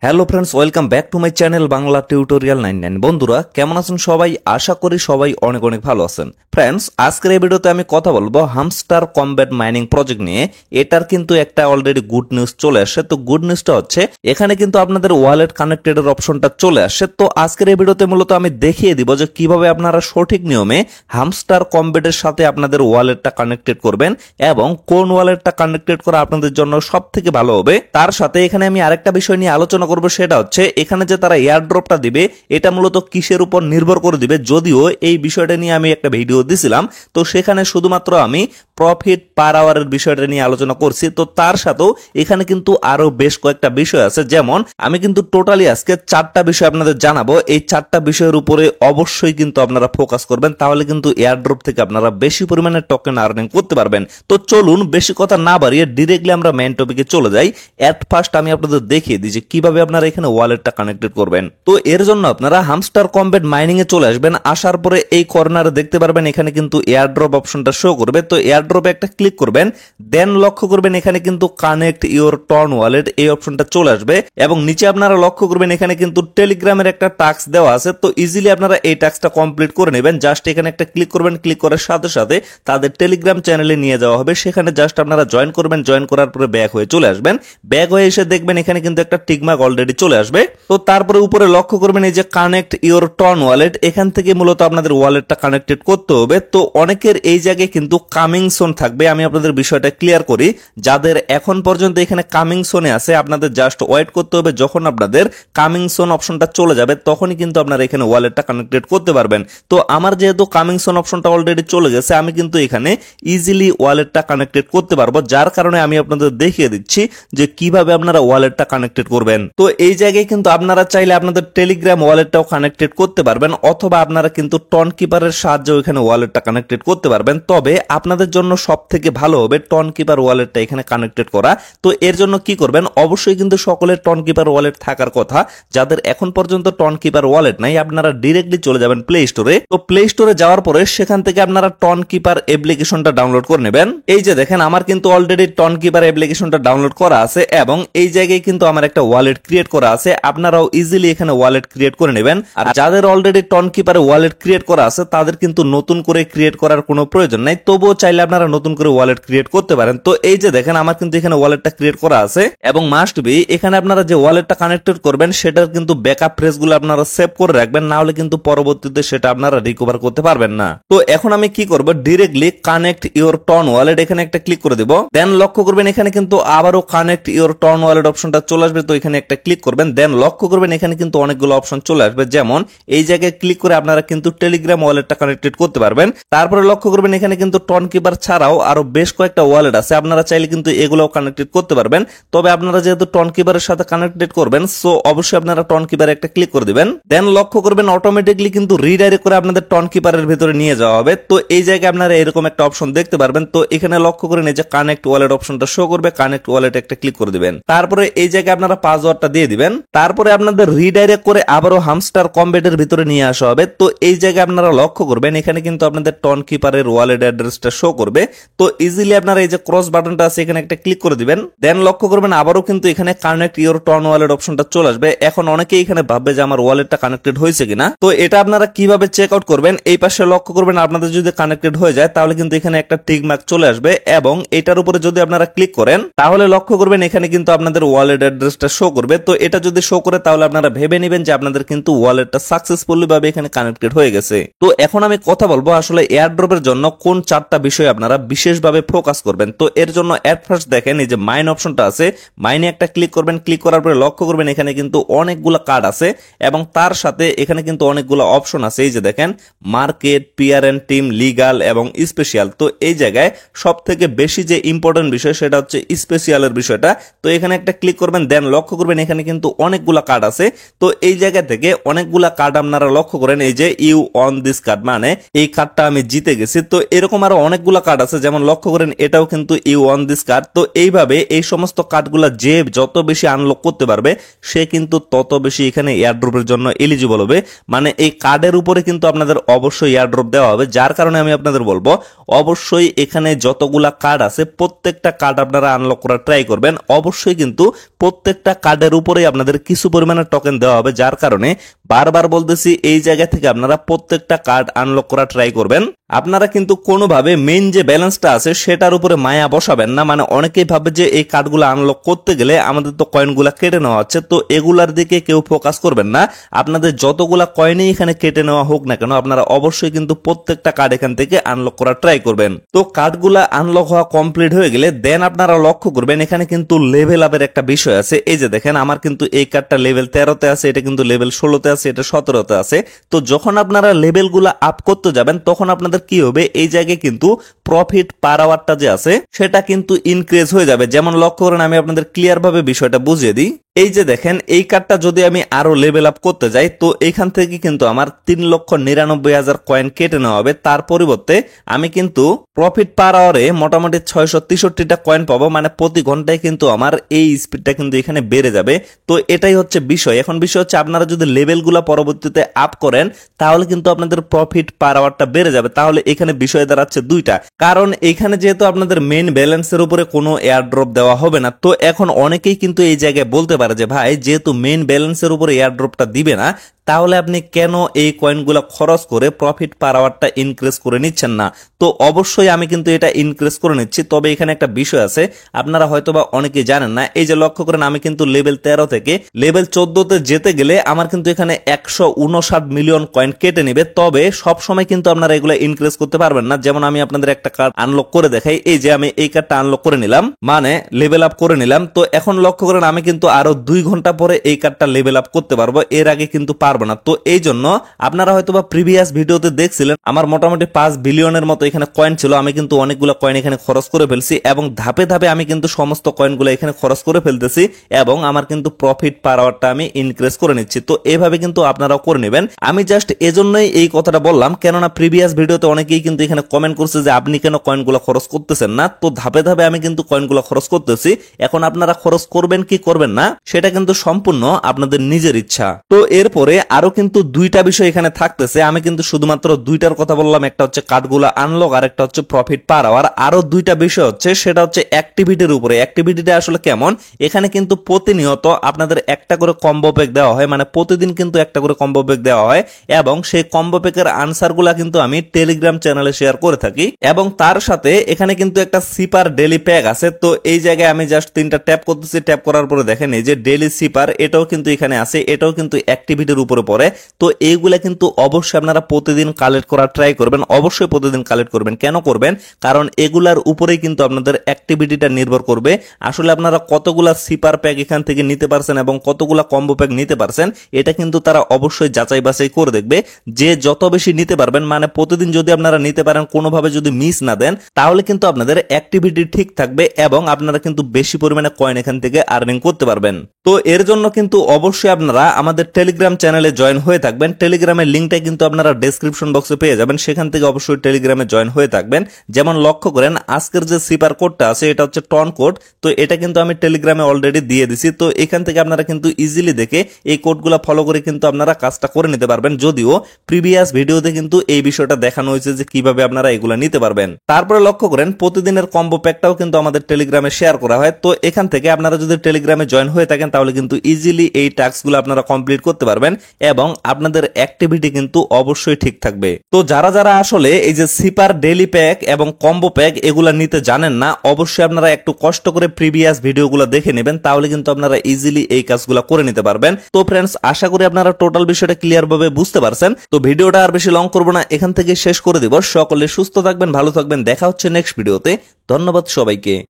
Hello friends, welcome back to my channel Bangla tutorial 99। বন্ধুরা কেমন আছেন সবাই? আশা করি সবাই অনেক অনেক ভালো আছেন। ফ্রেন্ডস, আজকের এই ভিডিওতে আমি কথা বলবো হামস্টার কমব্যাট মাইনিং প্রজেক্ট নিয়ে। এটার কিন্তু একটা অলরেডি গুড নিউজ চলে আসে। তো গুড নিউজটা হচ্ছে এখানে কিন্তু আপনাদের ওয়ালেট কানেক্টেড এর অপশনটা চলে আসে। তো আজকের এই ভিডিওতে মূলত আমি দেখিয়ে দিব যে কিভাবে আপনারা সঠিক নিয়মে হামস্টার কমব্যাটের সাথে আপনাদের ওয়ালেটটা কানেক্টেড করবেন এবং কোন ওয়ালেটটা কানেক্টেড করা আপনাদের জন্য সব থেকে ভালো হবে। তার সাথে এখানে আমি আরেকটা বিষয় নিয়ে আলোচনা করব, সেটা হচ্ছে এখানে যে তারা এয়ারড্রপটা দিবে এটা মূলত কিসের উপর নির্ভর করে দিবে। যদিও এই বিষয়টা নিয়ে আমি একটা ভিডিও দিছিলাম, তো সেখানে শুধুমাত্র আমি প্রফিট পার আওয়ারের বিষয়টা নিয়ে আলোচনা করছি। তো তার সাথেও এখানে কিন্তু আরো বেশ কয়েকটা বিষয় আছে, যেমন আমি কিন্তু টোটালি আজকে 4টা বিষয় আপনাদের জানাবো। এই 4টা বিষয়ের উপরে অবশ্যই কিন্তু আপনারা ফোকাস করবেন, তাহলে কিন্তু এয়ারড্রপ থেকে আপনারা বেশি পরিমাণে টোকেন আর্নিং করতে পারবেন। তো চলুন বেশি কথা না বাড়িয়ে ডিরেক্টলি আমরা মেইন টপিকে চলে যাই। এট ফার্স্ট আমি আপনাদের দেখিয়ে দিই যে কিভাবে আপনারা এখানে ওয়ালেটটা কানেক্টেড করবেন। তো এর জন্য আপনারা হামস্টার কমব্যাট মাইনিং এ চলে আসবেন। আসার পরে এই কর্নারে দেখতে পারবেন এখানে কিন্তু এয়ারড্রপ অপশনটা শো করবে। তো এয়ারড্রপে একটা ক্লিক করবেন, দেন লক্ষ্য করবেন এখানে কিন্তু কানেক্ট ইওর টর্ন ওয়ালেট এই অপশনটা চলে আসবে এবং নিচে আপনারা লক্ষ্য করবেন এখানে কিন্তু টেলিগ্রামের একটা টাস্ক দেওয়া আছে। তো ইজিলি আপনারা এই টাস্কটা কমপ্লিট করে নেবেন। জাস্ট এখানে একটা ক্লিক করবেন, ক্লিক করার সাথে সাথে তাদের টেলিগ্রাম চ্যানেলে নিয়ে যাওয়া হবে। সেখানে জাস্ট আপনারা জয়েন করবেন, জয়েন করার পরে ব্যাক হয়ে চলে আসবেন। ব্যাক হয়ে এসে দেখবেন এখানে কিন্তু একটা টিকমার্ক অলরেডি চলে আসবে। তো তারপরে উপরে লক্ষ্য করবেন এই যে কানেক্ট ইওর টর্ন ওয়ালেট, এখান থেকে মূলত আপনাদের ওয়ালেটটা কানেক্টেড করতে হবে। তো অনেকের এই জায়গায় কিন্তু কামিং সোন থাকবে। আমি আপনাদের বিষয়টা ক্লিয়ার করি। যাদের এখন পর্যন্ত এখানে কামিং সোনে আছে, আপনাদের জাস্ট ওয়েট করতে হবে। যখন আপনাদের কামিং সোন অপশনটা চলে যাবে তখনই কিন্তু আপনারা এখানে ওয়ালেটটা কানেক্টেড করতে পারবেন। তো আমার যেহেতু কামিং সোন অপশনটা অলরেডি চলে গেছে, আমি কিন্তু এখানে ইজিলি ওয়ালেটটা কানেক্টেড করতে পারবো। যার কারণে আমি আপনাদের দেখিয়ে দিচ্ছি যে কিভাবে আপনারা ওয়ালেটটা কানেক্টেড করবেন। তো এই জায়গায় কিন্তু আপনারা চাইলে আপনাদের টেলিগ্রাম ওয়ালেটটাও কানেক্টেড করতে পারবেন, অথবা আপনারা কিন্তু টন কিপারের সাহায্যে এখানে ওয়ালেটটা কানেক্টেড করতে পারবেন। তবে আপনাদের জন্য সব থেকে ভালো হবে টন কিপার ওয়ালেটটা এখানে কানেক্টেড করা। তো এর জন্য কি করবেন, অবশ্যই কিন্তু সকলের টন কিপার ওয়ালেট থাকার কথা। যাদের এখন পর্যন্ত টন কিপার ওয়ালেট নাই, আপনারা ডিরেক্টলি চলে যাবেন প্লে স্টোরে। তো প্লে স্টোরে যাওয়ার পরে সেখান থেকে আপনারা টন কিপার অ্যাপ্লিকেশনটা ডাউনলোড করে নেবেন। এই যে দেখেন আমার কিন্তু অলরেডি টন কিপার অ্যাপ্লিকেশনটা ডাউনলোড করা আছে এবং এই জায়গায় কিন্তু আমার একটা ওয়ালেট ক্রিয়েট করা আছে। আপনারাও ইজিলি এখানে ওয়ালেট ক্রিয়েট করে নেবেন। আর যাদের অলরেডি টন কিপারে ওয়ালেট ক্রিয়েট করা আছে তাদের কিন্তু নতুন করে ক্রিয়েট করার কোনো প্রয়োজন নাই। তবুও চাইলে আপনারা নতুন করে ওয়ালেট ক্রিয়েট করতে পারেন। তো এই যে দেখেন আমার কিন্তু এখানে ওয়ালেটটা ক্রিয়েট করা আছে এবং মাস্ট বি এখানে আপনারা যে ওয়ালেটটা কানেক্টেড করবেন সেটার কিন্তু ব্যাকআপ ফ্রেজগুলো আপনারা সেভ করে রাখবেন, না হলে কিন্তু পরবর্তীতে সেটা আপনারা রিকভার করতে পারবেন না। তো এখন আমি কি করব, directly connect your TON wallet এখানে একটা ক্লিক করে দিব। দেন লক্ষ্য করবেন এখানে কিন্তু আবারও কানেক্ট ইওর টন ওয়ালেট অপশনটা চলে আসবে। তো এখানে একটা ক্লিক করবেন, দেন লক্ষ্য করবেন এখানে কিন্তু অনেকগুলো অপশন চলে আসবে। যেমন এই জায়গায় ক্লিক করে আপনারা কিন্তু টেলিগ্রাম ওয়ালেটটা কানেক্টেড করতে পারবেন। তারপরে লক্ষ্য করবেন এখানে কিন্তু টন কিপার ছাড়াও আরো বেশ কয়েকটা ওয়ালেট আছে, আপনারা চাইলে কিন্তু এগুলোও কানেক্টেড করতে পারবেন। তবে আপনারা যেহেতু টন কিপারের সাথে কানেক্টেড করবেন, সো অবশ্যই আপনারা টন কিপারে একটা ক্লিক করে দিবেন। দেন লক্ষ্য করবেন অটোমেটিকলি কিন্তু রিডাইরেক্ট করে আপনাদের টন কিপারের ভিতরে নিয়ে যাওয়া হবে। তো এই জায়গায় আপনারা এরকম একটা অপশন দেখতে পারবেন। তো এখানে লক্ষ্য করেন এই যে কানেক্ট ওয়ালেট অপশনটা শো করবে, কানেক্ট ওয়ালেট একটা ক্লিক করে দিবেন। তারপরে এই জায়গায় আপনারা পাসওয়ার্ডটা দিয়ে দিবেন। তারপরে আপনাদের রিডাইরেক্ট করে আবারও হামস্টার কমব্যাটের ভিতরে নিয়ে আসা হবে। তো এই জায়গায় আপনারা লক্ষ্য করবেন এখানে কিন্তু আপনাদের টন কিপারের ওয়ালেট অ্যাড্রেসটা শো করবে। তো ইজিলি আপনারা এই যে ক্রস বাটনটা আছে এখানে একটা ক্লিক করে দিবেন। দেন লক্ষ্য করবেন আবারও কিন্তু এখানে কানেক্ট ইওর টন ওয়ালেট অপশনটা চলে আসবে। এখন অনেকেই এখানে ভাববে যে আমার ওয়ালেটটা কানেক্টেড হয়েছে কিনা। তো এটা আপনারা কিভাবে চেক আউট করবেন, এই পাশে লক্ষ্য করবেন আপনাদের যদি কানেক্টেড হয়ে যায় তাহলে কিন্তু এখানে একটা টিক মার্ক চলে আসবে এবং এটার উপরে যদি আপনারা ক্লিক করেন তাহলে লক্ষ্য করবেন এখানে কিন্তু আপনাদের ওয়ালেট অ্যাড্রেসটা শো করবে। তো এটা যদি শো করে তাহলে আপনারা ভেবে নেবেন যে আপনাদের কিন্তু ওয়ালেটটা সাকসেসফুলি ভাবে এখানে কানেক্টেড হয়ে গেছে। তো এখন আমি কথা বলবো আসলে এয়ারড্রপের জন্য কোন 4টা বিষয় আপনারা বিশেষভাবে ফোকাস করবেন। তো এর জন্য এট ফার্স্ট দেখেন এই যে মাইন অপশনটা আছে, মাইনে একটা ক্লিক করবেন। ক্লিক করার পরে লক্ষ্য করবেন এখানে কিন্তু অনেকগুলো কার্ড আছে এবং তার সাথে এখানে কিন্তু অনেকগুলো অপশন আছে। এই যে দেখেন market, peer and team, legal এবং স্পেশাল। তো এই জায়গায় সব থেকে বেশি যে ইম্পর্টেন্ট বিষয় সেটা হচ্ছে স্পেশালের বিষয়টা। তো এখানে একটা ক্লিক করবেন, দেন লক্ষ্য করবেন এখানে কিন্তু অনেকগুলা কার্ড আছে। তো এই জায়গা থেকে অনেকগুলা কার্ড আপনারা লক্ষ্য করেন এই যে ইউ অন দিস কার্ড, মানে এই কার্ডটা আমি জিতে গেছি। তো এরকম আরো অনেকগুলা কার্ড আছে, যেমন লক্ষ্য করেন এটাও কিন্তু ইউ অন দিস কার্ড। তো এইভাবে এই সমস্ত কার্ডগুলা যে যত বেশি আনলক করতে পারবে সে কিন্তু তত বেশি এখানে এয়ারড্রপের জন্য এলিজিবল হবে। মানে এই কার্ডের উপরে কিন্তু আপনাদের অবশ্যই এয়ারড্রপ দেওয়া হবে। যার কারণে আমি আপনাদের বলবো অবশ্যই এখানে যতগুলা কার্ড আছে প্রত্যেকটা কার্ড আপনারা আনলক করার ট্রাই করবেন। অবশ্যই কিন্তু প্রত্যেকটা কার্ডের এটার উপরেই আপনাদের কিছু পরিমাণে টোকেন দেওয়া হবে, যার কারণে বারবার বলতেছি এই জায়গা থেকে আপনারা প্রত্যেকটা কার্ড আনলক করা ট্রাই করবেন। আপনারা কিন্তু কোনোভাবে মেইন যে ব্যালেন্সটা আছে সেটার উপরে মায়া বসাবেন না। মানে অনেকেই ভাবে যে এই কার্ডগুলো আনলক করতে গেলে আমাদের তো কয়েনগুলা কেটে নেওয়া হচ্ছে, তো এগুলার দিকে কেউ ফোকাস করবেন না। আপনাদের যতগুলা কয়েনই এখানে কেটে নেওয়া হোক না কেন, আপনারা অবশ্যই কিন্তু প্রত্যেকটা কার্ড এখান থেকে আনলক করা ট্রাই করবেন। তো কার্ডগুলা আনলক হওয়া কমপ্লিট হয়ে গেলে দেন আপনারা লক্ষ্য করবেন এখানে কিন্তু লেভেল আপের একটা বিষয় আছে। এই যে দেখেন আমার কিন্তু এই কার্ডটা লেভেল 13তে আছে, এটা কিন্তু লেভেল 16তে আছে, এটা 17তে আছে। তো যখন আপনারা লেভেলগুলা আপ করতে যাবেন তখন আপনাদের কি হবে, এই জায়গায় কিন্তু প্রফিট পার আওয়ারটা যে আছে সেটা কিন্তু ইনক্রিজ হয়ে যাবে। যেমন লক্ষ্য করেন, আমি আপনাদের ক্লিয়ার ভাবে বিষয়টা বুঝিয়ে দিই। এই যে দেখেন এই কার্ডটা যদি আমি আরো লেভেল আপ করতে যাই তো এখান থেকে কিন্তু আমার 3,99,000 কয়েন কেটে নেওয়া হবে। তার পরিবর্তে আমি কিন্তু প্রফিট পার আওয়ারে মোটামুটি 663টা কয়েন পাবো। মানে প্রতি ঘন্টায় কিন্তু আমার এই স্পিডটা কিন্তু এখানে বেড়ে যাবে। তো এটাই হচ্ছে বিষয়। এখন বিষয় হচ্ছে আপনারা যদি লেভেলগুলো পরবর্তীতে আপ করেন তাহলে কিন্তু আপনাদের প্রফিট পার আওয়ারটা বেড়ে যাবে। তাহলে এখানে বিষয় দাঁড়াচ্ছে দুইটা, কারণ এখানে যেহেতু আপনাদের মেইন ব্যালেন্সের উপরে কোনো এয়ার ড্রপ দেওয়া হবে না, তো এখন অনেকেই কিন্তু এই জায়গায় বলতে পারে যে ভাই যেহেতু মেইন ব্যালেন্সের উপরে এয়ার ড্রপটা দিবে না তাহলে আপনি কেন এই কয়েনগুলো খরচ করে প্রফিট পার আওয়ারটা ইনক্রিজ করে নিচ্ছেন না। তো অবশ্যই আমি কিন্তু এটা ইনক্রিজ করে নিচ্ছি। তবে এখানে একটা বিষয় আছে, আপনারা হয়তোবা অনেকেই জানেন না। এই যে লক্ষ্য করেন আমি কিন্তু লেভেল 13 থেকে লেভেল 14তে যেতে গেলে আমার কিন্তু এখানে 159 মিলিয়ন কয়েন কেটে নেবে। তবে সব সময় কিন্তু আপনারা এগুলো ইনক্রিজ করতে পারবেন না। যেমন আমি আপনাদের একটা কার্ড আনলক করে দেখাই। এই যে আমি এই কার্ডটা আনলক করে নিলাম, মানে লেভেল আপ করে নিলাম। তো এখন লক্ষ্য করেন আমি কিন্তু আরো 2 ঘন্টা পরে এই কার্ডটা লেভেল আপ করতে পারবো, এর আগে কিন্তু পারবো না। তো এই জন্য আপনারা হয়তোবা প্রিভিয়াস ভিডিওতে দেখছিলেন আমার মোটামুটি 5 বিলিয়নের মতো এখানে কয়েন ছিল। আমি কিন্তু অনেকগুলো কয়েন এখানে খরচ করে ফেলছি এবং ধাপে ধাপে আমি কিন্তু সমস্ত কয়েনগুলো এখানে খরচ করে ফেলতেছি এবং আমার কিন্তু প্রফিট পার আওয়ারটা আমি ইনক্রিজ করে নিচ্ছি। তো এইভাবে কিন্তু আপনারাও করে নেবেন। আমি জাস্ট এজন্যই এই কথাটা বললাম, কেননা প্রিভিয়াস ভিডিওতে অনেকেই কিন্তু এখানে কমেন্ট করছে যে আপনি কেন কয়েনগুলো খরচ করতেছেন না। তো ধাপে ধাপে আমি কিন্তু কয়েনগুলো খরচ করতেছি। এখন আপনারা খরচ করবেন কি করবেন না সেটা কিন্তু সম্পূর্ণ আপনাদের নিজের ইচ্ছা। তো এরপরে আরো কিন্তু দুইটা বিষয় এখানে থাকতেছে। আমি কিন্তু শুধুমাত্র দুইটার কথা বললাম, একটা হচ্ছে কার্ডগুলো আনলক আর একটা হচ্ছে প্রফিট পার আওয়ার। আরো দুইটা বিষয় হচ্ছে, সেটা হচ্ছে অ্যাক্টিভিটির উপরে। অ্যাক্টিভিটিটা আসলে কেমন, এখানে কিন্তু প্রতিনিয়ত আপনাদের একটা করে কম্বো প্যাক দেওয়া হয়, মানে প্রতিদিন কিন্তু একটা করে কম্বো প্যাক দেওয়া হয় এবং সেই কম্বো প্যাকের আনসারগুলা কিন্তু আমি টেলিগ্রাম চ্যানেলে শেয়ার করে থাকি। এবং তার সাথে এখানে কিন্তু একটা সিপার ডেলি প্যাক আছে। তো এই জায়গায় আমি জাস্ট 3টা ট্যাপ করতেছি। ট্যাপ করার পরে দেখেন এই যে ডেলি সিপার, এটাও কিন্তু এখানে আছে, এটাও কিন্তু অ্যাক্টিভিটির উপরে পড়ে। তো এইগুলা কিন্তু অবশ্যই আপনারা প্রতিদিন কালেক্ট করার ট্রাই করবেন। অবশ্যই প্রতিদিন কালেক্ট করবেন। কেন করবেন, কারণ এগুলার উপরেই কিন্তু আপনাদের অ্যাক্টিভিটিটা নির্ভর করবে। আসলে আপনারা কতগুলা সিপার প্যাক এখান থেকে নিতে পারছেন এবং কতগুলা কম্বো প্যাক নিতে পারছেন এটা কিন্তু তারা অবশ্যই যাচাই বাছাই করে দেখবে। যে যত বেশি নিতে পারবেন, মানে প্রতিদিন যদি আপনারা নিতে পারেন, কোনোভাবে যদি মিস না দেন, তাহলে কিন্তু আপনাদের অ্যাক্টিভিটি ঠিক থাকবে এবং আপনারা কিন্তু বেশি পরিমাণে কয়েন এখান থেকে আর্নিং করতে পারবেন। তো এর জন্য কিন্তু অবশ্যই আপনারা আমাদের টেলিগ্রাম চ্যানেলে জয়েন হয়ে থাকবেন। টেলিগ্রামের লিঙ্কটা কিন্তু আপনারা ডেসক্রিপশন বক্সে পেয়ে যাবেন, সেখান থেকে অবশ্যই টেলিগ্রামে জয়েন হয়ে থাকবেন। যেমন লক্ষ্য করেন আজকের যে সিপার কোডটা আছে এটা হচ্ছে টন কোড। তো এটা কিন্তু আমি টেলিগ্রামে অলরেডি দিয়ে দিছি। তো এখান থেকে আপনারা কিন্তু ইজিলি দেখে এই কোডগুলো ফলো করে কিন্তু আপনারা কাজটা করে নিতে পারবেন। যদিও প্রিভিয়াস ভিডিওতে কিন্তু এই বিষয়টা দেখানো হয়েছে যে কিভাবে আপনারা এগুলো নিতে পারবেন। তারপরে লক্ষ্য করেন প্রতিদিনের কম্বো প্যাকটাও কিন্তু আমাদের টেলিগ্রামে শেয়ার করা হয়। তো এখান থেকে আপনারা যদি টেলিগ্রামে জয়েন হয়ে থাকেন তাহলে কিন্তু ইজিলি এই টাস্কগুলো আপনারা কমপ্লিট করতে পারবেন এবং আপনাদের অ্যাক্টিভিটি কিন্তু অবশ্যই ঠিক থাকবে। তো যারা যারা আসলে এই যে সিপার ডেইলি প্যাক এবং কম্বো প্যাক এগুলা নিতে জানেন না, অবশ্যই আপনারা একটু কষ্ট করে প্রিভিয়াস ভিডিওগুলো দেখে নেবেন, তাহলে কিন্তু আপনারা ইজিলি এই কাজগুলো করে নিতে পারবেন। তো ফ্রেন্ডস, আশা করি আপনারা টোটাল বিষয়টা ক্লিয়ার ভাবে বুঝতে পারছেন। তো ভিডিওটা আর বেশি লং করবো না, এখান থেকে শেষ করে দিব। সকলে সুস্থ থাকবেন, ভালো থাকবেন, দেখা হচ্ছে নেক্সট ভিডিওতে। ধন্যবাদ সবাইকে।